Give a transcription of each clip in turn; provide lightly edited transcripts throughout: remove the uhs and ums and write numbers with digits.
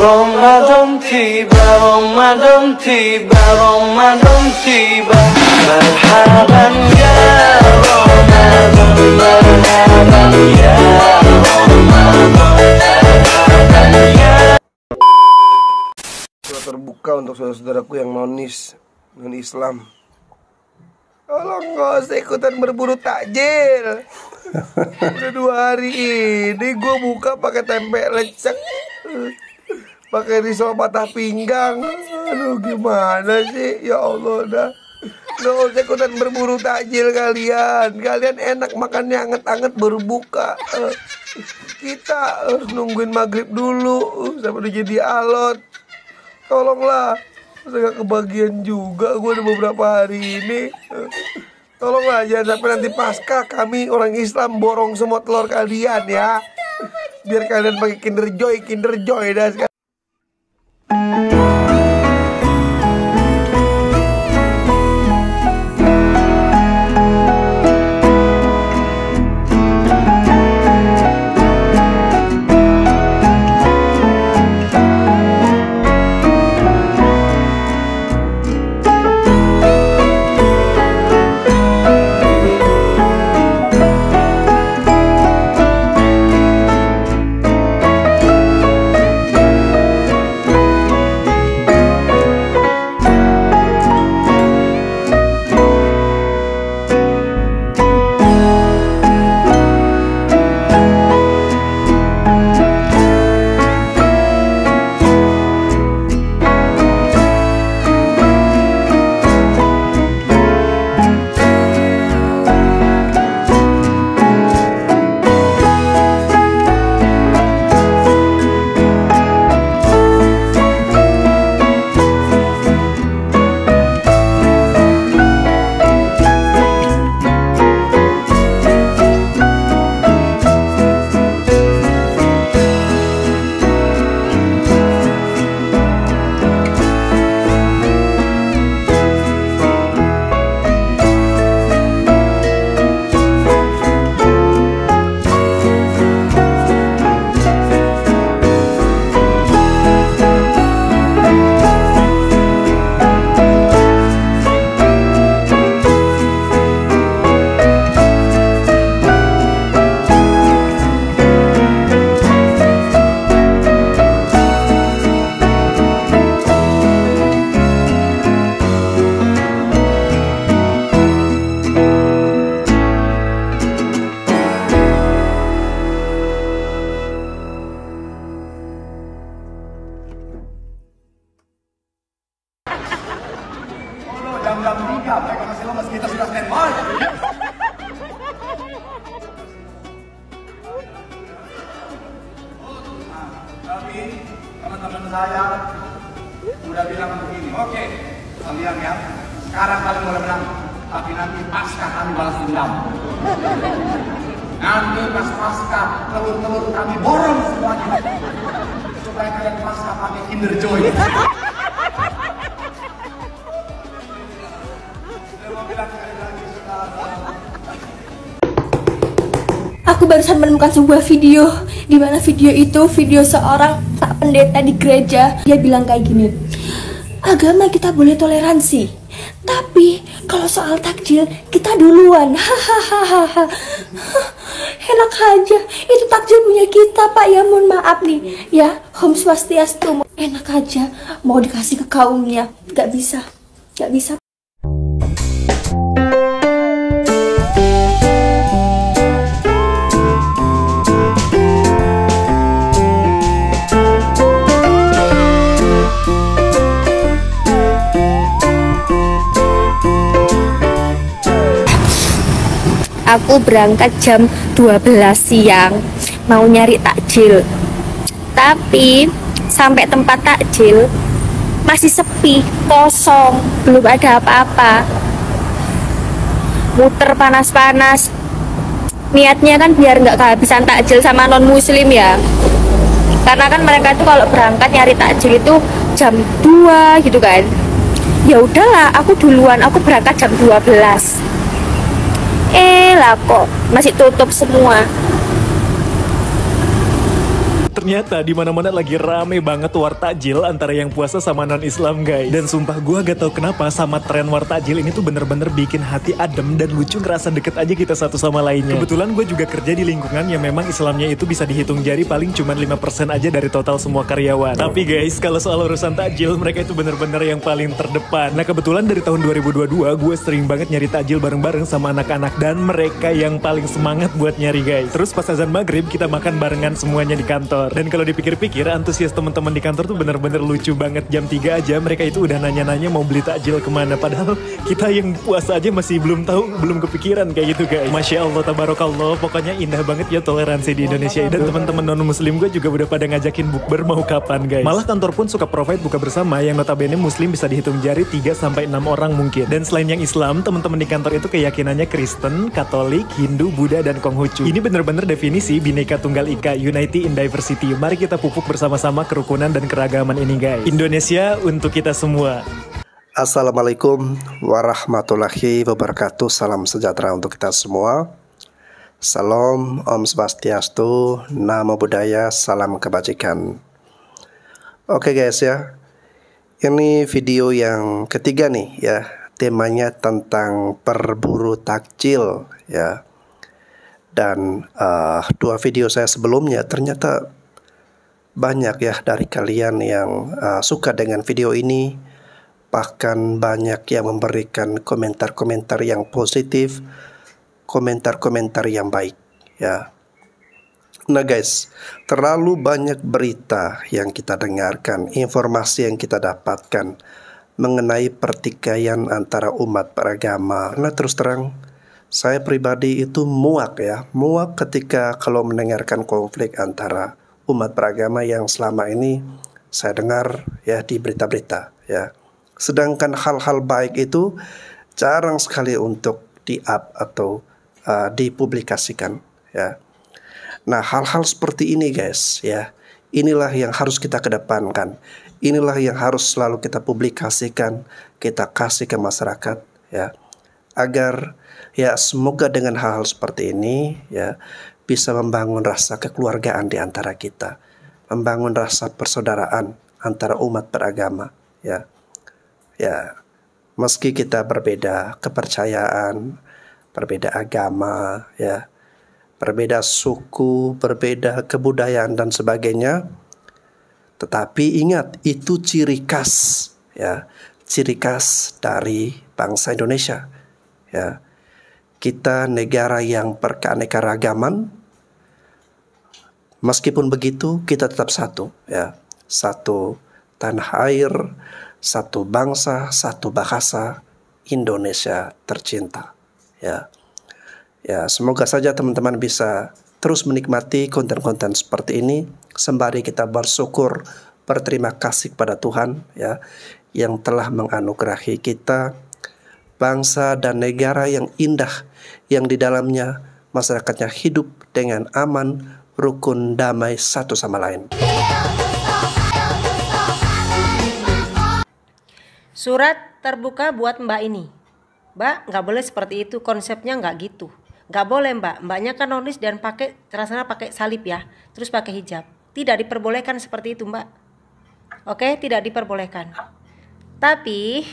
Ramadan tiba, Ramadan tiba, Ramadan tiba. Marhaban ya Ramadan, marhaban ya Ramadan, marhaban ya. Terbuka untuk saudara-saudaraku yang non-Islam. Tolong gak usah ikutan berburu takjil. Udah 2 hari ini gue buka pakai tempe lecek, pakai risol patah pinggang. Aduh gimana sih, ya Allah dah. Gak usah ikutan berburu takjil kalian. Kalian enak makannya anget-anget baru buka. Kita nungguin maghrib dulu sampai udah jadi alot. Tolonglah, saya gak kebagian juga gue udah beberapa hari ini. Tolonglah jangan sampai nanti pasca kami orang Islam borong semua telur kalian ya. Biar kalian pakai Kinder Joy dah. Jam 3 mereka masih lemes, kita sudah standby. Tapi teman-teman saya udah bilang begini, oke, kalian ya, sekarang kalian boleh menang, tapi nanti pasca kami balas dendam. Nanti pas pasca telur-telur kami borong semuanya, supaya kalian pasca pakai Kinder Joy. Aku barusan menemukan sebuah video, di mana video itu video seorang pak pendeta di gereja. Dia bilang kayak gini, agama kita boleh toleransi, tapi kalau soal takjil kita duluan. Hahaha. Enak aja, itu takjil punya kita Pak ya, mohon maaf nih ya, Om Swastiastu. Enak aja mau dikasih ke kaumnya, gak bisa. Aku berangkat jam 12 siang mau nyari takjil, tapi sampai tempat takjil masih sepi, kosong, belum ada apa-apa. Muter panas-panas, niatnya kan biar nggak kehabisan takjil sama non muslim ya, karena kan mereka itu kalau berangkat nyari takjil itu jam 2 gitu kan. Ya udahlah, aku duluan, aku berangkat jam 12. Lah kok masih tutup semua. Ternyata di mana-mana lagi rame banget war takjil antara yang puasa sama non-Islam guys. Dan sumpah gue gak tahu kenapa sama tren war takjil ini tuh bener-bener bikin hati adem dan lucu, ngerasa deket aja kita satu sama lainnya. Kebetulan gue juga kerja di lingkungan yang memang Islamnya itu bisa dihitung jari paling cuman 5% aja dari total semua karyawan. Tapi guys, kalau soal urusan takjil mereka itu bener-bener yang paling terdepan. Nah kebetulan dari tahun 2022 gue sering banget nyari takjil bareng-bareng sama anak-anak dan mereka yang paling semangat buat nyari guys. Terus pas azan maghrib kita makan barengan semuanya di kantor. Dan kalau dipikir-pikir antusias teman-teman di kantor tuh bener-bener lucu banget. Jam 3 aja mereka itu udah nanya-nanya mau beli takjil kemana. Padahal kita yang puasa aja masih belum tahu, belum kepikiran kayak gitu guys. Masya Allah, tabarakallah. Pokoknya indah banget ya toleransi di Indonesia. Dan teman-teman non-muslim gue juga udah pada ngajakin bukber mau kapan guys. Malah kantor pun suka provide buka bersama yang notabene muslim bisa dihitung jari 3-6 orang mungkin. Dan selain yang Islam, teman-teman di kantor itu keyakinannya Kristen, Katolik, Hindu, Buddha, dan Konghucu. Ini bener-bener definisi Bhinneka Tunggal Ika, Unity in Diversity. Mari kita pupuk bersama-sama kerukunan dan keragaman ini guys. Indonesia untuk kita semua. Assalamualaikum warahmatullahi wabarakatuh. Salam sejahtera untuk kita semua. Salam, Om Swastiastu, Namo Buddhaya, salam kebajikan. Oke guys ya, ini video yang ketiga nih ya. Temanya tentang berburu takjil ya. Dan 2 video saya sebelumnya ternyata banyak ya dari kalian yang suka dengan video ini. Bahkan banyak yang memberikan komentar-komentar yang positif, komentar-komentar yang baik ya. Nah guys, terlalu banyak berita yang kita dengarkan, informasi yang kita dapatkan mengenai pertikaian antara umat beragama. Nah terus terang, saya pribadi itu muak ya, muak ketika kalau mendengarkan konflik antara umat beragama yang selama ini saya dengar ya di berita-berita ya. Sedangkan hal-hal baik itu jarang sekali untuk di-up atau dipublikasikan ya. Nah hal-hal seperti ini guys ya, inilah yang harus kita kedepankan. Inilah yang harus selalu kita publikasikan, kita kasih ke masyarakat ya. Agar ya semoga dengan hal-hal seperti ini ya bisa membangun rasa kekeluargaan di antara kita, membangun rasa persaudaraan antara umat beragama ya. Ya, meski kita berbeda kepercayaan, berbeda agama ya, berbeda suku, berbeda kebudayaan dan sebagainya, tetapi ingat itu ciri khas ya, ciri khas dari bangsa Indonesia ya. Kita negara yang berkeanekaragaman. Meskipun begitu kita tetap satu ya. Satu tanah air, satu bangsa, satu bahasa, Indonesia tercinta ya. Ya, semoga saja teman-teman bisa terus menikmati konten-konten seperti ini sembari kita bersyukur, berterima kasih kepada Tuhan ya yang telah menganugerahi kita bangsa dan negara yang indah, yang di dalamnya masyarakatnya hidup dengan aman, rukun, damai satu sama lain. Surat terbuka buat Mbak ini. Mbak, nggak boleh seperti itu, konsepnya nggak gitu. Nggak boleh Mbak, Mbaknya kan nonis dan pakai, rasanya pakai salib ya, terus pakai hijab. Tidak diperbolehkan seperti itu Mbak. Oke, tidak diperbolehkan. Tapi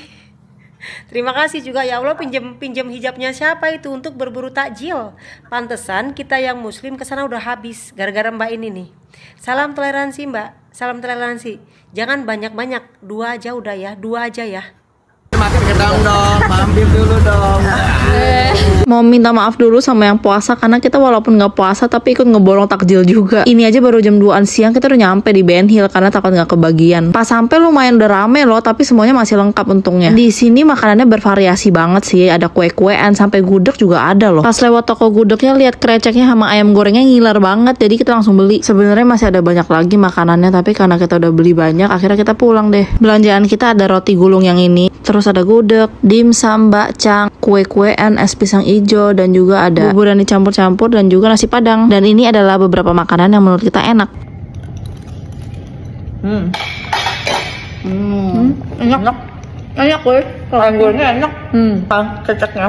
terima kasih juga ya Allah, pinjam hijabnya siapa itu untuk berburu takjil. Pantesan kita yang muslim kesana udah habis gara-gara Mbak ini nih. Salam toleransi Mbak, salam toleransi. Jangan banyak-banyak, 2 aja udah ya, 2 aja ya. Makan gedang dong, mampir dulu dong. Mau minta maaf dulu sama yang puasa karena kita walaupun nggak puasa tapi ikut ngeborong takjil juga. Ini aja baru jam 2an siang kita udah nyampe di Ben Hill karena takut nggak kebagian. Pas sampai lumayan udah rame loh, tapi semuanya masih lengkap untungnya. Di sini makanannya bervariasi banget sih, ada kue-kuean sampai gudeg juga ada loh. Pas lewat toko gudegnya lihat kreceknya sama ayam gorengnya ngiler banget, jadi kita langsung beli. Sebenarnya masih ada banyak lagi makanannya, tapi karena kita udah beli banyak akhirnya kita pulang deh. Belanjaan kita ada roti gulung yang ini, terus ada gudeg, dimsum, bakcang, kue-kuean, es pisang hijau, dan juga ada bubur yang dicampur-campur dan juga nasi padang. Dan ini adalah beberapa makanan yang menurut kita enak. Enak gue, ayam gorengnya enak. Keceknya.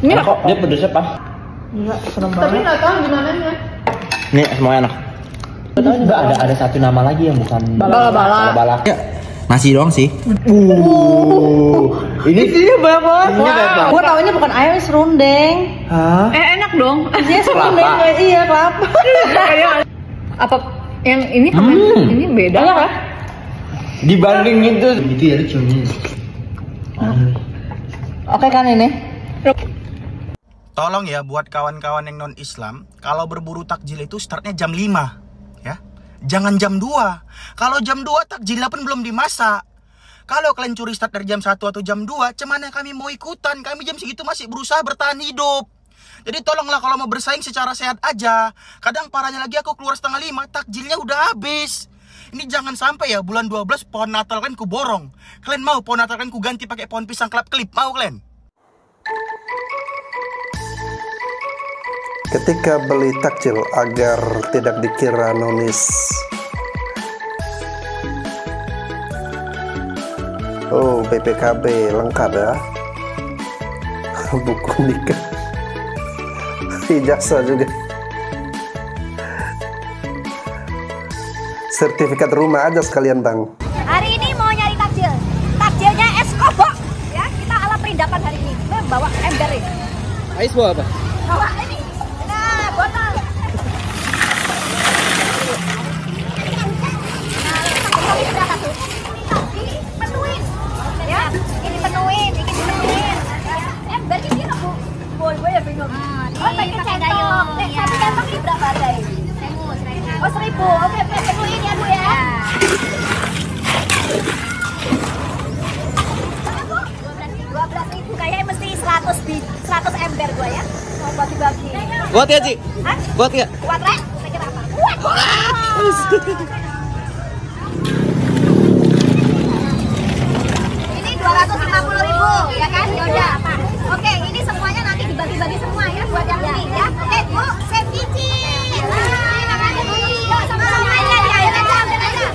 Ini kok dia pedesnya Pak? Enggak, serem banget. Tapi nggak tahu gimana nya. Ini semua enak. Ada satu nama lagi yang bukan bala-bala. Ya, nasi doang sih. Ini sih banyak banget. Gua taunya bukan ayam, serundeng. Hah? Enak dong. Iya serundeng. Iya kelapa. Apa yang ini ini beda kan? Dibanding itu ya lucunya. Oke kan ini? Tolong ya buat kawan-kawan yang non-Islam, kalau berburu takjil itu startnya jam 5 ya. Jangan jam 2. Kalau jam 2 takjilnya pun belum dimasak. Kalau kalian curi start dari jam 1 atau jam 2, cemana kami mau ikutan? Kami jam segitu masih berusaha bertahan hidup. Jadi tolonglah kalau mau bersaing secara sehat aja. Kadang parahnya lagi aku keluar setengah 5, takjilnya udah habis. Ini jangan sampai ya bulan 12 pohon Natal kan ku borong. Kalian mau pohon Natal kan ku ganti pakai pohon pisang kelap-kelip? Mau kalian? Ketika beli takjil agar tidak dikira nonis. Oh, BPKB lengkap ya. Buku nikah. Ijazah juga. Sertifikat rumah aja sekalian, Bang. Hari ini mau nyari takjil. Takjilnya es kobok. Ya, kita ala perindapan hari ini. Bawa ember ini. Ais bawa apa? Bawa ini. Nah, botol. Penuhin. Ya, ini penuhin. Ember ini Bu. Boy, ya bingung. Oh, pakai centong. Satu centong ini berapa harga ini? 1.000. Oh, 1.000. Oke, penuhin ya, Bu ya. 12.000 kayaknya mesti 100 ember gua ya. Mau bagi-bagi. Buat ya, Ci? Hah? Buat ya? Kuat, Rek? Saya kira apa? Kuat. Ini 250.000 ya kan? Ya udah. Oke, ini semuanya nanti dibagi-bagi semua ya buat yang ini ya. Oke, Bu, saya biji. Sama-sama aja ya. Ambil aja.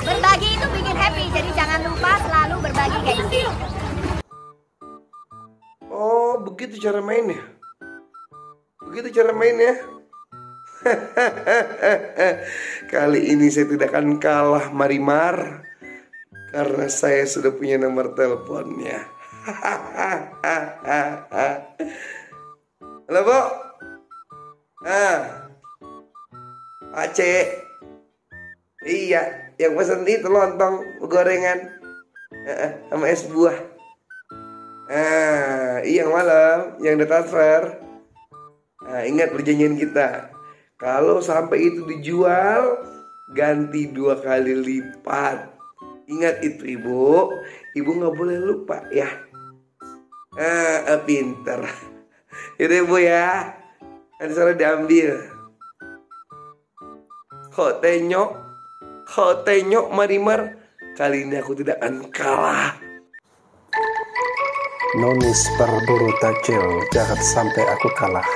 Berbagi itu bikin happy, jadi jangan lupa selalu berbagi guys. Oh, begitu cara mainnya. Begitu cara mainnya. Kali ini saya tidak akan kalah Marimar karena saya sudah punya nomor teleponnya. Halo, Bu. Aceh. Iya, yang pesan itu lontong gorengan sama es buah. Iya malam yang udah transfer. Ingat perjanjian kita. Kalau sampai itu dijual, ganti 2 kali lipat. Ingat itu Ibu. Ibu gak boleh lupa ya. Pinter. Yaudah Ibu ya. Nanti sore diambil. Kok tenyok Marimar. Kali ini aku tidak akan kalah. Nonis berburu takjil, jangan sampai aku kalah.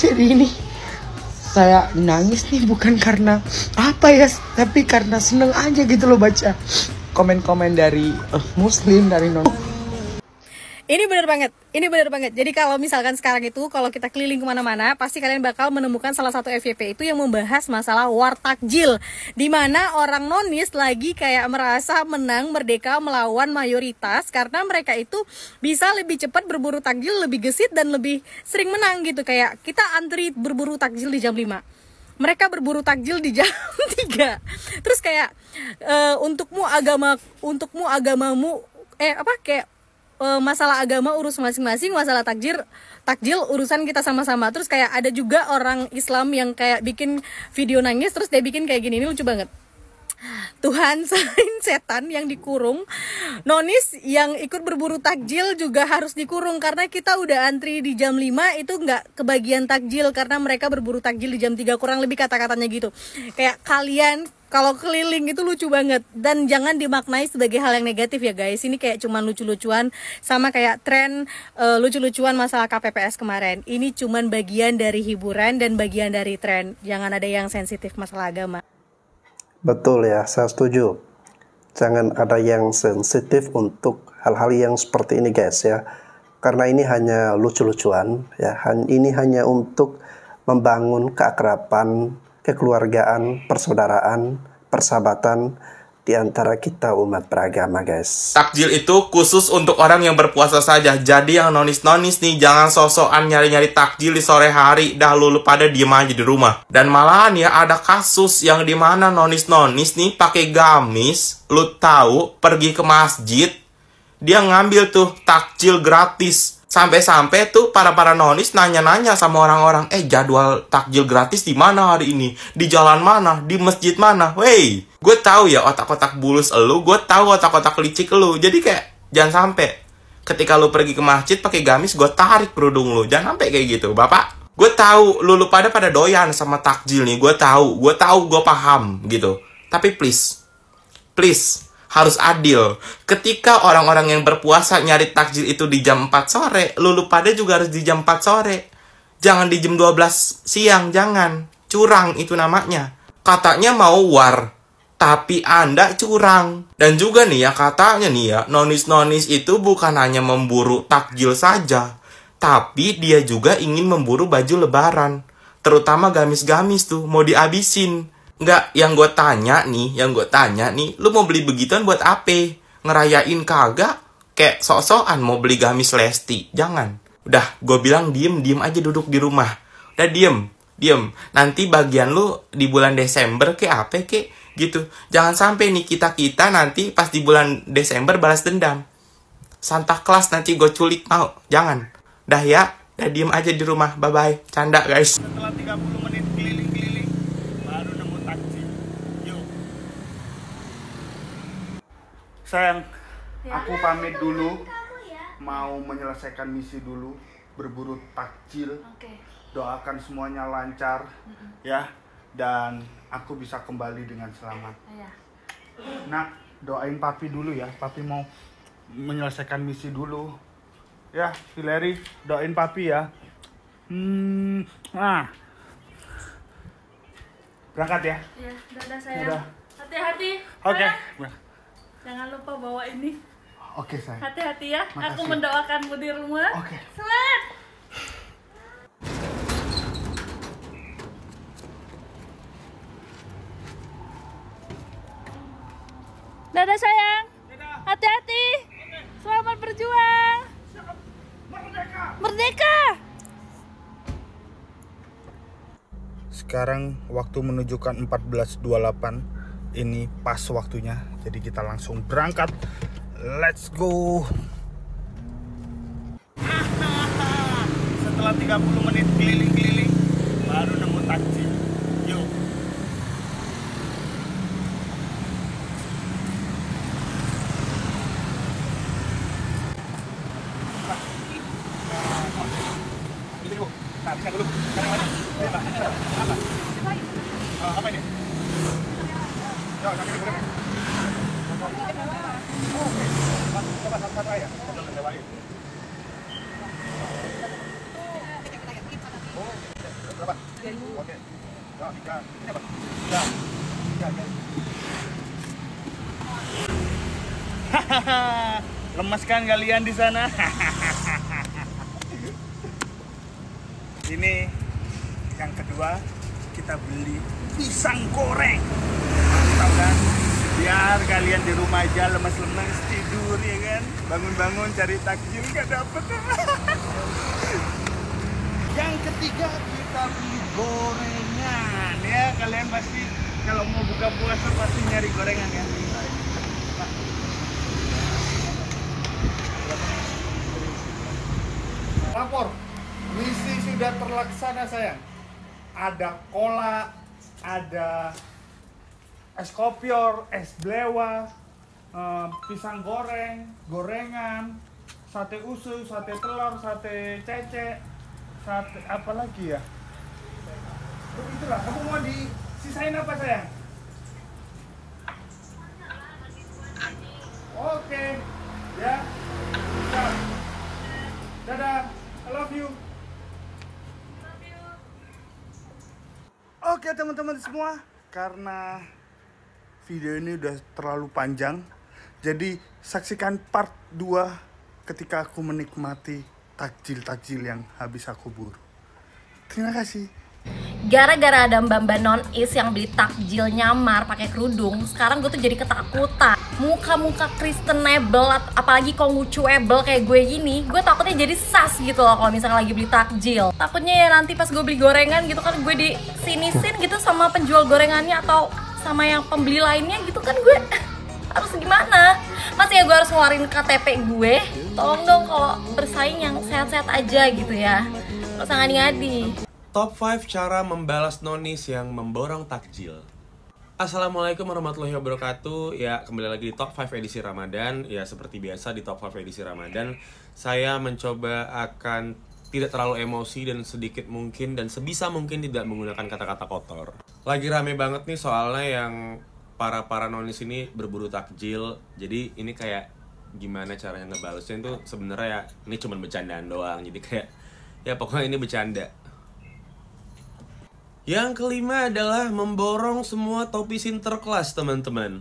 Jadi ini saya nangis nih bukan karena apa ya, tapi karena seneng aja gitu loh baca komen-komen dari muslim, dari non. Ini bener banget. Jadi kalau misalkan sekarang itu, kalau kita keliling kemana-mana, pasti kalian bakal menemukan salah satu FYP itu yang membahas masalah war takjil, dimana orang nonis lagi kayak merasa menang merdeka melawan mayoritas karena mereka itu bisa lebih cepat berburu takjil, lebih gesit dan lebih sering menang gitu. Kayak kita antri berburu takjil di jam 5, mereka berburu takjil di jam 3. Terus kayak untukmu agamamu masalah agama urus masing-masing, masalah takjil urusan kita sama-sama. Terus kayak ada juga orang Islam yang kayak bikin video nangis, terus dia bikin kayak gini, ini lucu banget. Tuhan selain setan yang dikurung, nonis yang ikut berburu takjil juga harus dikurung karena kita udah antri di jam 5 itu nggak kebagian takjil karena mereka berburu takjil di jam 3, kurang lebih kata-katanya gitu. Kayak kalian kalau keliling itu lucu banget, dan jangan dimaknai sebagai hal yang negatif ya guys. Ini kayak cuman lucu-lucuan, sama kayak tren lucu-lucuan masalah KPPS kemarin. Ini cuman bagian dari hiburan dan bagian dari tren. Jangan ada yang sensitif masalah agama. Betul ya, saya setuju. Jangan ada yang sensitif untuk hal-hal yang seperti ini guys ya. Karena ini hanya lucu-lucuan ya. Ini hanya untuk membangun keakraban, kekeluargaan, persaudaraan, persahabatan di antara kita umat beragama guys. Takjil itu khusus untuk orang yang berpuasa saja. Jadi yang nonis-nonis nih, jangan sok-sokan nyari-nyari takjil di sore hari. Dah lu pada diem aja di rumah. Dan malahan ya ada kasus yang dimana nonis-nonis nih pakai gamis, lu tahu, pergi ke masjid, dia ngambil tuh takjil gratis. Sampai-sampai tuh para nonis nanya-nanya sama orang-orang, jadwal takjil gratis di mana hari ini? Di jalan mana? Di masjid mana? Wey, gue tahu ya otak-otak bulus elu, gue tahu otak-otak licik elu. Jadi kayak jangan sampai ketika lu pergi ke masjid pakai gamis, gue tarik kerudung lu. Jangan sampai kayak gitu, Bapak. Gue tahu lu pada doyan sama takjil nih. Gue tahu, gue paham gitu. Tapi please harus adil. Ketika orang-orang yang berpuasa nyari takjil itu di jam 4 sore, lu pada juga harus di jam 4 sore. Jangan di jam 12 siang, jangan. Curang itu namanya. Katanya mau war, tapi Anda curang. Dan juga nih ya, katanya nih ya, nonis-nonis itu bukan hanya memburu takjil saja, tapi dia juga ingin memburu baju lebaran. Terutama gamis-gamis tuh, mau dihabisin. Enggak, yang gue tanya nih, lu mau beli begituan buat apa? Ngerayain kagak? Kayak sok-sokan mau beli gamis Lesti. Jangan. Udah, gue bilang diem aja duduk di rumah. Udah diem. Nanti bagian lu di bulan Desember kayak apa kayak gitu. Jangan sampai nih kita nanti pas di bulan Desember balas dendam. Santa Claus nanti gue culik, mau? Jangan. Dah ya, udah diem aja di rumah. Bye-bye. Canda guys. Setelah 30 menit keliling-keliling, baru nemu taksi. Yuk. Sayang, aku pamit dulu. Mau menyelesaikan misi dulu, berburu takjil. Doakan semuanya lancar, ya. Dan aku bisa kembali dengan selamat. Nah, doain papi dulu ya. Papi mau menyelesaikan misi dulu. Ya, Hillary, doain papi ya. Berangkat ya? Iya, dadah sayang. Dadah. Hati-hati. Oke. Jangan lupa bawa ini. Oke, sayang. Hati-hati ya. Makasih. Aku mendoakanmu di rumah. Oke. Selamat. Dadah sayang. Hati-hati. Selamat berjuang. Merdeka. Sekarang waktu menunjukkan 14.28. Ini pas waktunya. Jadi kita langsung berangkat. Let's go. Setelah 30 menit keliling-keliling, baru nemu taksi. Yuk. Apa ini? Yuk, kaki dulu. Coba satu aja. Berapa? Oke. Ya, 3. Ini apa? 3. Hahaha. Lemas kan kalian di sana? Ini yang kedua, kita beli pisang goreng. Mantap kan? Biar kalian di rumah aja lemes-lemes tidur ya kan, bangun-bangun cari takjil nggak dapet. Yang ketiga kita beli gorengan ya. Kalian pasti kalau mau buka puasa pasti nyari gorengan ya. Lapor, misi sudah terlaksana sayang. Ada cola, ada es kopior, es blewa, pisang goreng, gorengan, sate usus, sate telur, sate cecek, sate apa lagi ya? Itulah, kamu mau disisain apa sayang? Oke, ya. Dadah, I love you. Oke teman-teman semua, karena video ini udah terlalu panjang, jadi saksikan part 2 ketika aku menikmati takjil-takjil yang habis aku buru. Terima kasih. Gara-gara ada mbak-mbak non-is yang beli takjil nyamar pakai kerudung, sekarang gue tuh jadi ketakutan. Muka-muka Kristenable, apalagi Konghucuable kayak gue gini, gue takutnya jadi sas gitu loh kalau misalnya lagi beli takjil. Takutnya ya nanti pas gue beli gorengan gitu kan, gue disinisin gitu sama penjual gorengannya atau sama yang pembeli lainnya gitu kan, gue harus gimana? Masih ya gue harus ngeluarin KTP gue. Tolong dong kalau bersaing yang sehat-sehat aja gitu ya, gak usah ngadi-ngadi. Top 5 cara membalas nonis yang memborong takjil. Assalamualaikum warahmatullahi wabarakatuh. Ya, kembali lagi di Top 5 edisi Ramadan. Ya, seperti biasa di Top 5 edisi Ramadan, saya mencoba akan tidak terlalu emosi dan sedikit mungkin dan sebisa mungkin tidak menggunakan kata-kata kotor. Lagi rame banget nih soalnya yang para nonis ini berburu takjil. Jadi ini kayak gimana caranya ngebalesnya itu sebenarnya ya ini cuma bercandaan doang. Jadi kayak ya pokoknya ini bercanda. Yang kelima adalah memborong semua topi Sinterklas, teman-teman.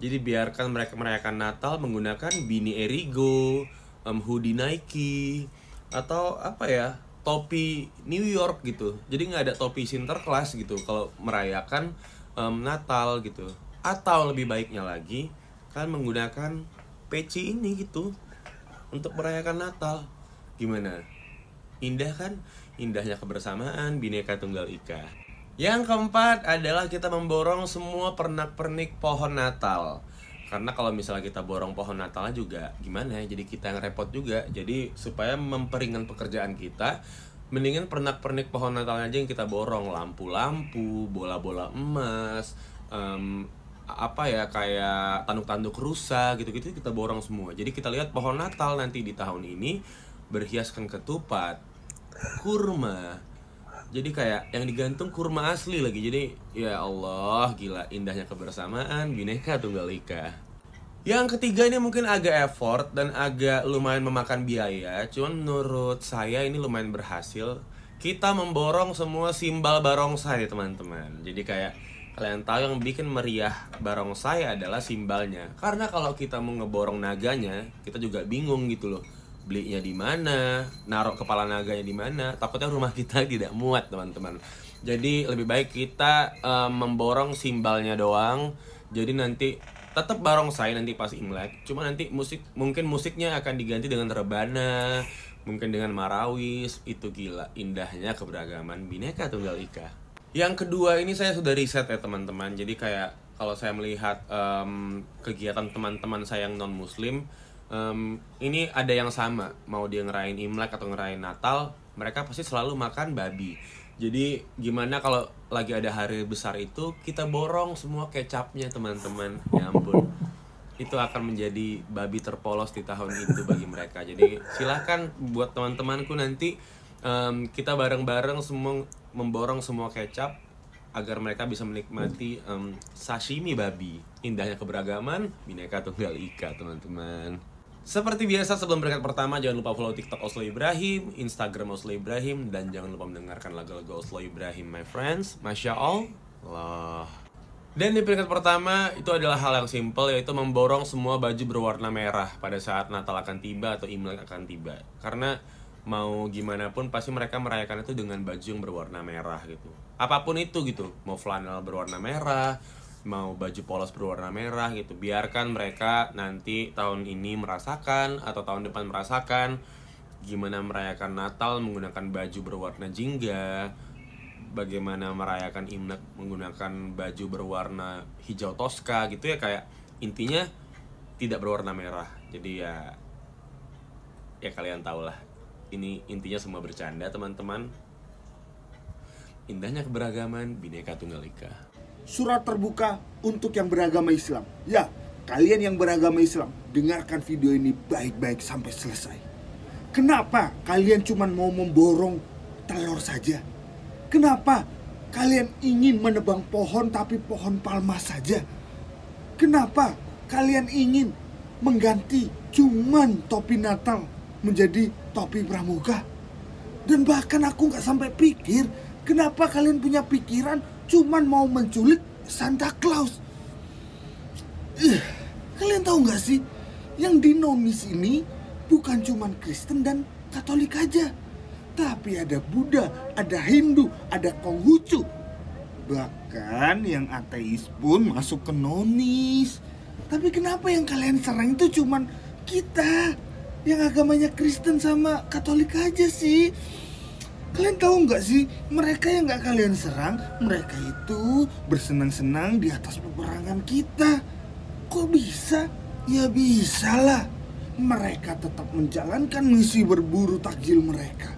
Jadi biarkan mereka merayakan Natal menggunakan beanie Erigo, hoodie Nike, atau apa ya, topi New York gitu. Jadi nggak ada topi Sinterklas gitu kalau merayakan Natal gitu. Atau lebih baiknya lagi, kalian menggunakan peci ini gitu untuk merayakan Natal. Gimana? Indah kan? Indahnya kebersamaan Bhinneka Tunggal Ika. Yang keempat adalah kita memborong semua pernak-pernik pohon Natal. Karena kalau misalnya kita borong pohon Natalnya juga gimana ya, jadi kita yang repot juga. Jadi supaya memperingan pekerjaan kita, mendingan pernak-pernik pohon Natalnya aja yang kita borong. Lampu-lampu, bola-bola emas, apa ya, kayak tanduk-tanduk rusa gitu-gitu kita borong semua. Jadi kita lihat pohon Natal nanti di tahun ini berhiaskan ketupat, kurma. Jadi kayak yang digantung kurma asli lagi. Jadi ya Allah, gila indahnya kebersamaan Bhinneka Tunggal Ika. Yang ketiga ini mungkin agak effort dan agak lumayan memakan biaya, cuman menurut saya ini lumayan berhasil. Kita memborong semua simbal barongsai, teman-teman. Jadi kayak kalian tahu yang bikin meriah barongsai adalah simbalnya. Karena kalau kita mau ngeborong naganya, kita juga bingung gitu loh. Belinya di mana, naruh kepala naganya di mana, takutnya rumah kita tidak muat, teman-teman. Jadi lebih baik kita memborong simbalnya doang. Jadi nanti tetap barongsai nanti pas Imlek, cuma nanti mungkin musiknya akan diganti dengan rebana, mungkin dengan marawis. Itu gila indahnya keberagaman Bhinneka Tunggal Ika. Yang kedua ini saya sudah riset ya teman-teman. Jadi kayak kalau saya melihat kegiatan teman-teman saya yang non muslim, ini ada yang sama, mau dia ngerayain Imlek atau ngerayain Natal, mereka pasti selalu makan babi. Jadi gimana kalau lagi ada hari besar itu kita borong semua kecapnya, teman-teman. Ya ampun, itu akan menjadi babi terpolos di tahun itu bagi mereka. Jadi silahkan buat teman-temanku nanti kita bareng-bareng semua memborong semua kecap agar mereka bisa menikmati sashimi babi. Indahnya keberagaman Bhinneka Tunggal Ika, teman-teman. Seperti biasa sebelum berangkat pertama, jangan lupa follow TikTok Oslo Ibrahim, Instagram Oslo Ibrahim, dan jangan lupa mendengarkan lagu-lagu Oslo Ibrahim, my friends. Masya Allah. Dan di peringkat pertama itu adalah hal yang simple, yaitu memborong semua baju berwarna merah pada saat Natal akan tiba atau Imlek akan tiba. Karena mau gimana pun pasti mereka merayakan itu dengan baju yang berwarna merah gitu. Apapun itu gitu, mau flanel berwarna merah, mau baju polos berwarna merah gitu. Biarkan mereka nanti tahun ini merasakan atau tahun depan merasakan gimana merayakan Natal menggunakan baju berwarna jingga, bagaimana merayakan Imlek menggunakan baju berwarna hijau toska gitu ya, kayak intinya tidak berwarna merah. Jadi ya kalian tahu lah. Ini intinya semua bercanda, teman-teman. Indahnya keberagaman, Bhinneka Tunggal Ika. Surat terbuka untuk yang beragama Islam. Ya, kalian yang beragama Islam, dengarkan video ini baik-baik sampai selesai. Kenapa kalian cuma mau memborong telur saja? Kenapa kalian ingin menebang pohon tapi pohon palma saja? Kenapa kalian ingin mengganti cuman topi Natal menjadi topi pramuka? Dan bahkan aku gak sampai pikir, kenapa kalian punya pikiran cuman mau menculik Santa Claus? Kalian tahu gak sih, yang di Nonis ini bukan cuman Kristen dan Katolik aja, tapi ada Buddha, ada Hindu, ada Konghucu. Bahkan yang ateis pun masuk ke Nonis. Tapi kenapa yang kalian serang itu cuman kita yang agamanya Kristen sama Katolik aja sih? Kalian tahu nggak sih, mereka yang nggak kalian serang, mereka itu bersenang-senang di atas peperangan kita. Kok bisa? Ya bisa lah. Mereka tetap menjalankan misi berburu takjil mereka.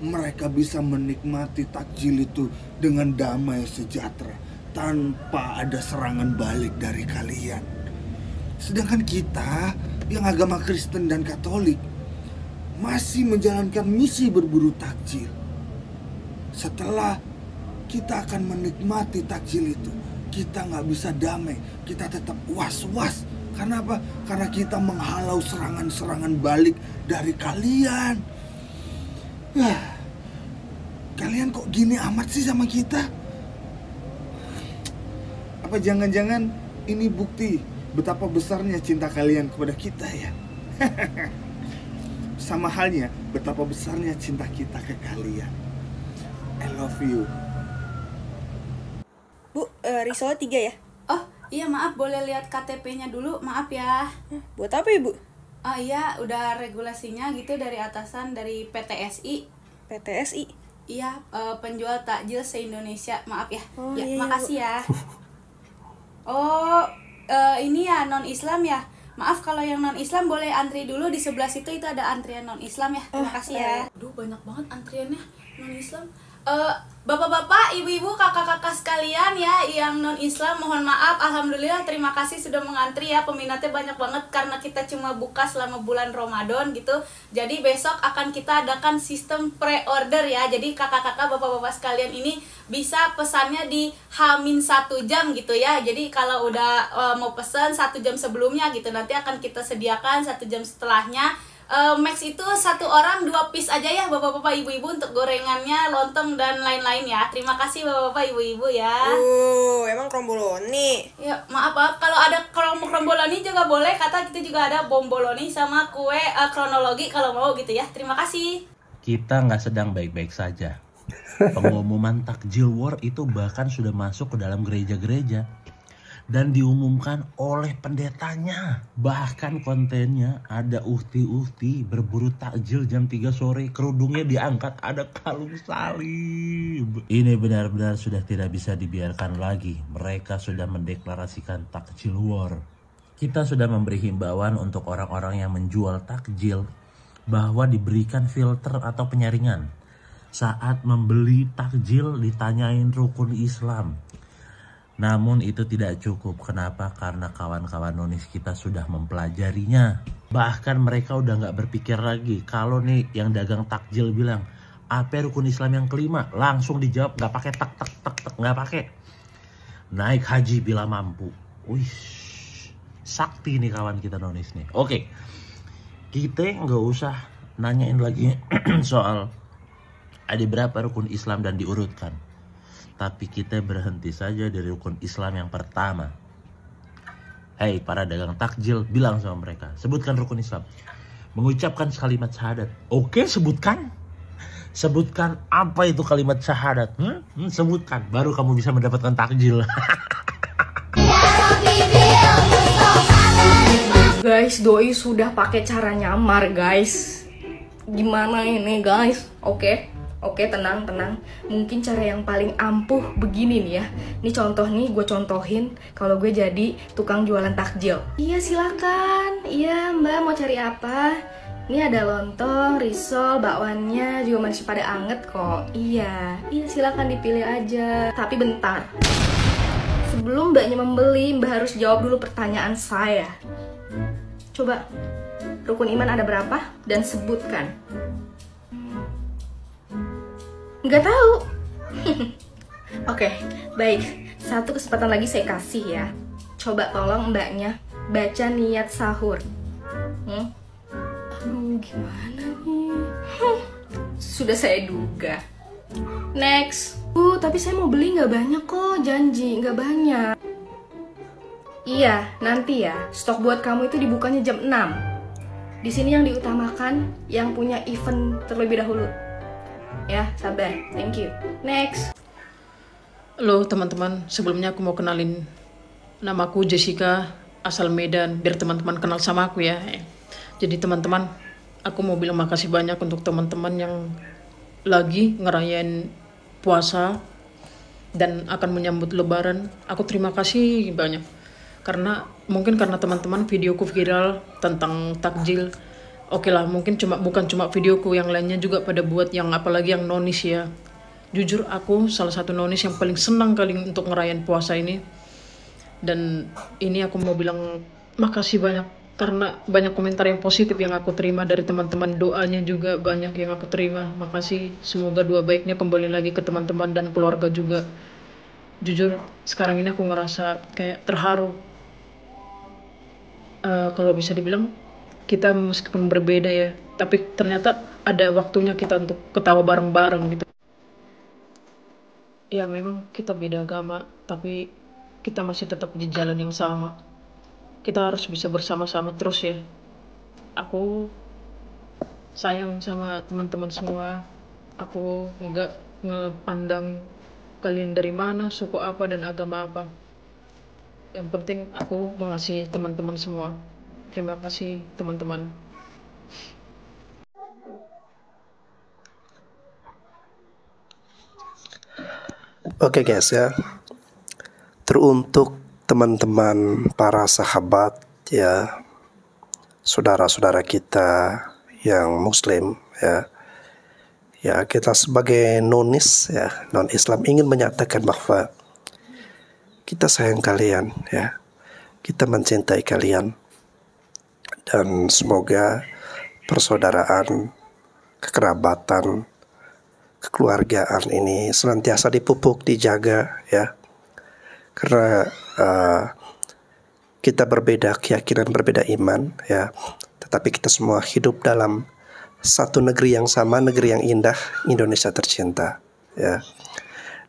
Mereka bisa menikmati takjil itu dengan damai sejahtera tanpa ada serangan balik dari kalian. Sedangkan kita yang agama Kristen dan Katolik masih menjalankan misi berburu takjil. Setelah kita akan menikmati takjil itu, kita nggak bisa damai, kita tetap was-was. Karena apa? Karena kita menghalau serangan-serangan balik dari kalian. Kalian kok gini amat sih sama kita? Apa jangan-jangan ini bukti betapa besarnya cinta kalian kepada kita ya? Sama halnya betapa besarnya cinta kita ke kalian. I love you. Bu, risol 3 ya? Oh iya, maaf, boleh lihat KTP-nya dulu, maaf ya. Buat apa Ibu? Oh iya, udah regulasinya gitu dari atasan, dari PTSI. PTSI? Iya, penjual takjil se-Indonesia, maaf ya. Oh, ya, iya, makasih ya. Oh, ini ya non-Islam ya. Maaf kalau yang non-Islam boleh antri dulu di sebelah situ, itu ada antrian non-Islam ya. Terima kasih ya. Aduh, banyak banget antriannya non-Islam. Bapak-bapak, ibu-ibu, kakak-kakak sekalian ya yang non-Islam, mohon maaf. Alhamdulillah, terima kasih sudah mengantri ya. Peminatnya banyak banget karena kita cuma buka selama bulan Ramadan gitu. Jadi besok akan kita adakan sistem pre-order ya. Jadi kakak-kakak, bapak-bapak sekalian ini bisa pesannya di H-1 jam gitu ya. Jadi kalau udah mau pesan 1 jam sebelumnya gitu, nanti akan kita sediakan 1 jam setelahnya. Max itu 1 orang 2 piece aja ya bapak-bapak ibu-ibu untuk gorengannya, lontong dan lain-lain ya. Terima kasih bapak-bapak ibu-ibu ya. Emang kromboloni? Ya maaf kalau ada kromboloni juga boleh, kata kita juga ada bomboloni sama kue kronologi kalau mau gitu ya. Terima kasih. Kita nggak sedang baik-baik saja. Pengumuman takjil war itu bahkan sudah masuk ke dalam gereja-gereja dan diumumkan oleh pendetanya. Bahkan kontennya ada uhti-uhti berburu takjil jam 3 sore, kerudungnya diangkat, ada kalung salib. Ini benar-benar sudah tidak bisa dibiarkan lagi. Mereka sudah mendeklarasikan takjil war. Kita sudah memberi himbauan untuk orang-orang yang menjual takjil bahwa diberikan filter atau penyaringan. Saat membeli takjil ditanyain rukun Islam. Namun itu tidak cukup. Kenapa? Karena kawan-kawan nonis kita sudah mempelajarinya. Bahkan mereka udah nggak berpikir lagi. Kalau nih yang dagang takjil bilang, apa rukun Islam yang kelima? Langsung dijawab, nggak pakai tak, nggak pakai. Naik haji bila mampu. Wih, sakti nih kawan kita nonis nih. Oke, kita nggak usah nanyain lagi soal ada berapa rukun Islam dan diurutkan. Tapi kita berhenti saja dari rukun Islam yang pertama. Hei para dagang takjil, bilang sama mereka, sebutkan rukun Islam. mengucapkan kalimat syahadat. Oke, sebutkan. Sebutkan apa itu kalimat syahadat. Sebutkan, baru kamu bisa mendapatkan takjil. Guys, doi sudah pakai cara nyamar, guys. Gimana ini, guys? Oke, tenang. Mungkin cara yang paling ampuh begini nih ya. Ini contoh nih, gue contohin kalau gue jadi tukang jualan takjil. Iya, silakan. Iya, Mbak, mau cari apa? Ini ada lontong, risol, bakwannya juga masih pada anget kok. Iya, silakan dipilih aja. Tapi bentar. Sebelum mbaknya membeli, mbak harus jawab dulu pertanyaan saya. Coba, rukun iman ada berapa? Dan sebutkan. Nggak tahu. Oke, baik. Satu kesempatan lagi saya kasih ya. Coba tolong mbaknya baca niat sahur. Aduh, gimana nih? Sudah saya duga. Next. Tapi saya mau beli nggak banyak kok, janji nggak banyak. Iya, nanti ya. Stok buat kamu itu dibukanya jam 6. Di sini yang diutamakan yang punya event terlebih dahulu. Ya, sabar. Thank you. Next. Halo teman-teman, sebelumnya aku mau kenalin. Namaku Jessica, asal Medan, biar teman-teman kenal sama aku ya. Jadi teman-teman, aku mau bilang makasih banyak untuk teman-teman yang lagi ngerayain puasa dan akan menyambut lebaran. Aku terima kasih banyak. Karena teman-teman videoku viral tentang takjil. Oke lah, mungkin bukan cuma videoku, yang lainnya juga pada buat, yang apalagi yang nonis ya. Jujur aku salah satu nonis yang paling senang kali untuk ngerayain puasa ini. Dan ini aku mau bilang makasih banyak. Karena banyak komentar yang positif yang aku terima dari teman-teman, doanya juga banyak yang aku terima. Makasih, semoga doa baiknya kembali lagi ke teman-teman dan keluarga juga. Jujur, sekarang ini aku ngerasa kayak terharu. Kalau bisa dibilang, kita meskipun berbeda ya, tapi ternyata ada waktunya kita untuk ketawa bareng-bareng gitu. Ya memang kita beda agama, tapi kita masih tetap di jalan yang sama. Kita harus bisa bersama-sama terus ya. Aku sayang sama teman-teman semua. Aku nggak ngepandang kalian dari mana, suku apa, dan agama apa. Yang penting aku mengasihi teman-teman semua. Terima kasih teman-teman. Oke guys ya, teruntuk teman-teman para sahabat ya, saudara-saudara kita yang muslim ya, kita sebagai nonis ya, non Islam ingin menyatakan bahwa kita sayang kalian ya, kita mencintai kalian, dan semoga persaudaraan, kekerabatan, kekeluargaan ini senantiasa dipupuk, dijaga ya. Karena kita berbeda keyakinan, berbeda iman ya, tetapi kita semua hidup dalam satu negeri yang sama, negeri yang indah, Indonesia tercinta ya.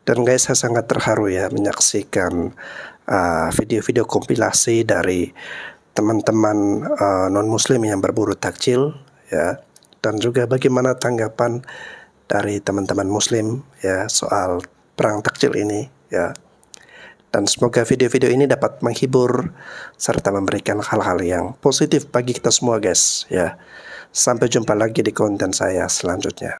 Dan guys, saya sangat terharu ya menyaksikan video-video kompilasi dari teman-teman non muslim yang berburu takjil ya, dan juga bagaimana tanggapan dari teman-teman muslim ya soal perang takjil ini ya. Dan semoga video-video ini dapat menghibur serta memberikan hal-hal yang positif bagi kita semua guys ya. Sampai jumpa lagi di konten saya selanjutnya.